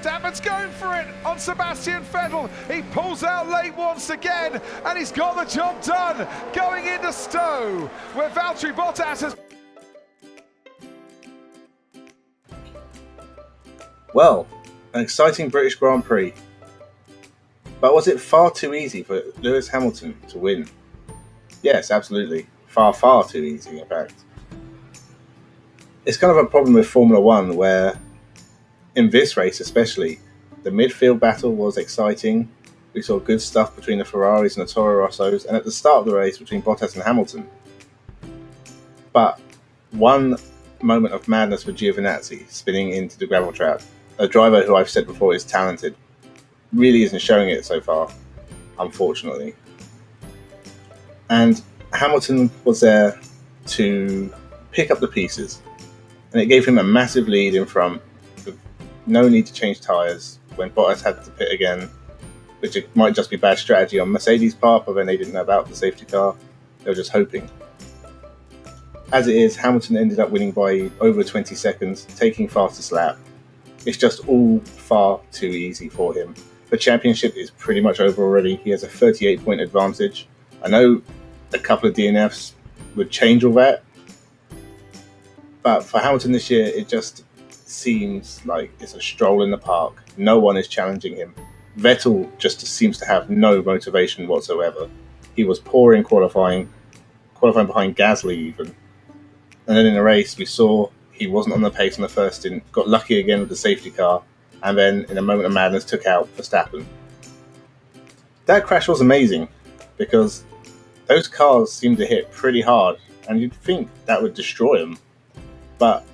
Verstappen's going for it on Sebastian Vettel. He pulls out late once again, and he's got the job done going into Stowe, where Valtteri Bottas has... Well, an exciting British Grand Prix. But was it far too easy for Lewis Hamilton to win? Yes, absolutely. Far, far too easy, in fact. It's kind of a problem with Formula One where, in this race especially, the midfield battle was exciting. We saw good stuff between the Ferraris and the Toro Rossos, and at the start of the race between Bottas and Hamilton. But one moment of madness for Giovinazzi spinning into the gravel trap, a driver who I've said before is talented, really isn't showing it so far, unfortunately. And Hamilton was there to pick up the pieces, and it gave him a massive lead in front with no need to change tyres when Bottas had to pit again, which it might just be bad strategy on Mercedes' part, but then they didn't know about the safety car. They were just hoping. As it is, Hamilton ended up winning by over 20 seconds, taking fastest lap. It's just all far too easy for him. The championship is pretty much over already. He has a 38-point advantage. I know a couple of DNFs would change all that, but for Hamilton this year, it just seems like it's a stroll in the park. No one is challenging him. Vettel just seems to have no motivation whatsoever. He was poor in qualifying behind Gasly even. And then in the race, we saw he wasn't on the pace in the first stint, got lucky again with the safety car, and then in a moment of madness took out Verstappen. That crash was amazing because those cars seemed to hit pretty hard, and you'd think that would destroy them. But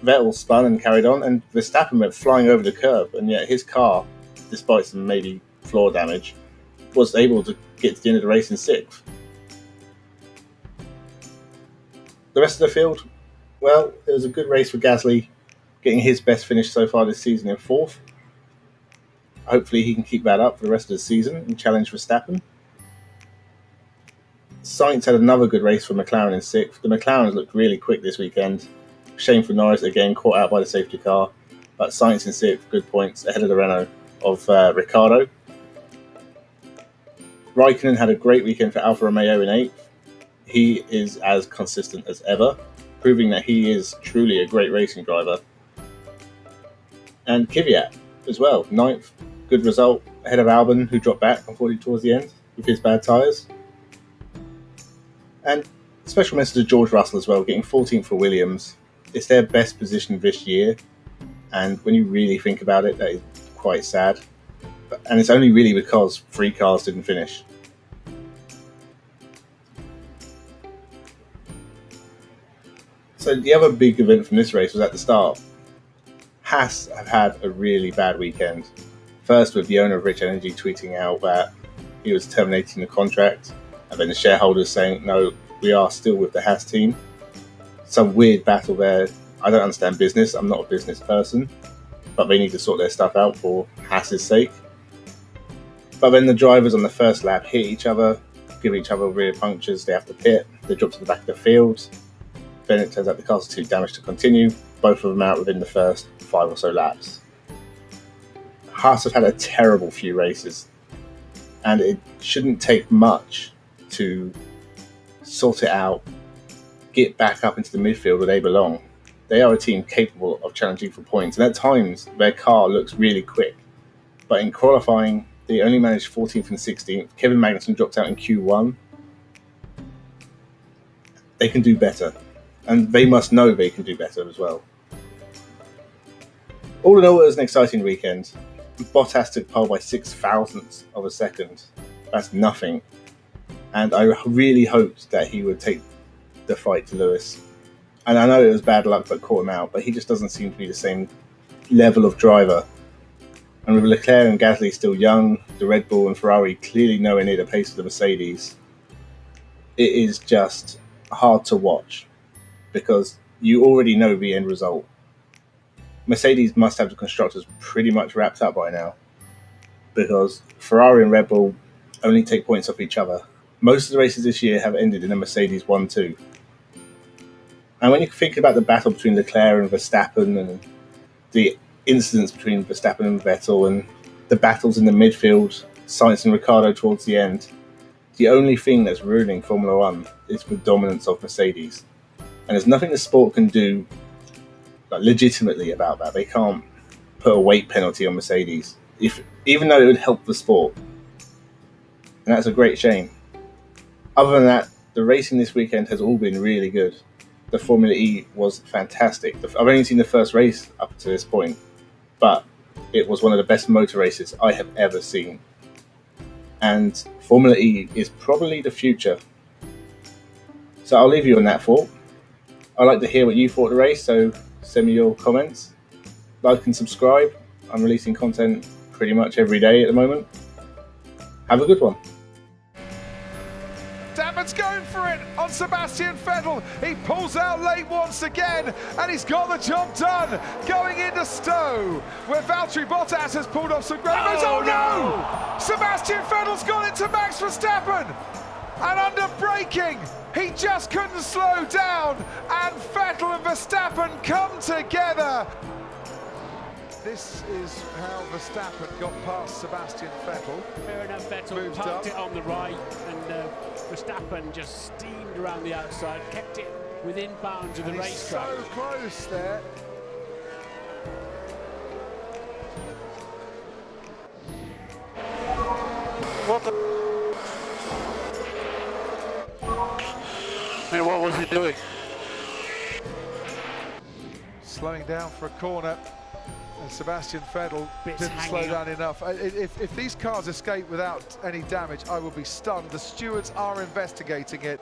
Vettel spun and carried on, and Verstappen went flying over the curb, and yet his car, despite some maybe floor damage, was able to get to the end of the race in sixth. The rest of the field, well, it was a good race for Gasly, getting his best finish so far this season in fourth. Hopefully he can keep that up for the rest of the season and challenge Verstappen. Sainz had another good race for McLaren in sixth. The McLarens looked really quick this weekend. Shame for Norris again, caught out by the safety car. But Sainz in sixth, good points, ahead of the Renault of Ricciardo. Raikkonen had a great weekend for Alfa Romeo in eighth. He is as consistent as ever, proving that he is truly a great racing driver. And Kvyat as well, ninth, good result, ahead of Albon, who dropped back, unfortunately, towards the end with his bad tyres. And special message to George Russell as well, getting 14th for Williams. It's their best position this year, and when you really think about it, that is quite sad. And it's only really because 3 cars didn't finish. So the other big event from this race was at the start. Haas have had a really bad weekend. First with the owner of Rich Energy tweeting out that he was terminating the contract, and then the shareholders saying, no, we are still with the Haas team. Some weird battle there. I don't understand business. I'm not a business person, but they need to sort their stuff out for Haas's sake. But then the drivers on the first lap hit each other, give each other rear punctures. They have to pit. They drop to the back of the field. Then it turns out the cars are too damaged to continue. Both of them out within the first 5 or so laps. Haas have had a terrible few races, and it shouldn't take much to sort it out, get back up into the midfield where they belong. They are a team capable of challenging for points, and at times their car looks really quick. But in qualifying, they only managed 14th and 16th. Kevin Magnussen dropped out in Q1. They can do better, and they must know they can do better as well. All in all, it was an exciting weekend. Bottas took pole by 0.006 of a second. That's nothing. And I really hoped that he would take the fight to Lewis. And I know it was bad luck that caught him out, but he just doesn't seem to be the same level of driver. And with Leclerc and Gasly still young, the Red Bull and Ferrari clearly nowhere near the pace of the Mercedes, it is just hard to watch because you already know the end result. Mercedes must have the constructors pretty much wrapped up by now because Ferrari and Red Bull only take points off each other. Most of the races this year have ended in a Mercedes 1-2. And when you think about the battle between Leclerc and Verstappen and the incidents between Verstappen and Vettel and the battles in the midfield, Sainz and Ricciardo towards the end. The only thing that's ruining Formula One is the dominance of Mercedes. And there's nothing the sport can do legitimately about that. They can't put a weight penalty on Mercedes, even though it would help the sport. And that's a great shame. Other than that, the racing this weekend has all been really good. The Formula E was fantastic. I've only seen the first race up to this point, but it was one of the best motor races I have ever seen. And Formula E is probably the future. So I'll leave you on that thought. I'd like to hear what you thought of the race, so send me your comments. Like and subscribe. I'm releasing content pretty much every day at the moment. Have a good one. Verstappen's going for it on Sebastian Vettel. He pulls out late once again, and he's got the job done. Going into Stowe, where Valtteri Bottas has pulled off some great moves. Oh no! Sebastian Vettel's gone into Max Verstappen, and under braking, he just couldn't slow down, and Vettel and Verstappen come together. This is how Verstappen got past Sebastian Vettel. Fair enough, Vettel parked it on the right, and Verstappen just steamed around the outside, kept it within bounds of the racetrack. So close there. What the? I mean, what was he doing? Slowing down for a corner. And Sebastian Vettel didn't slow down enough. If these cars escape without any damage, I will be stunned. The stewards are investigating it.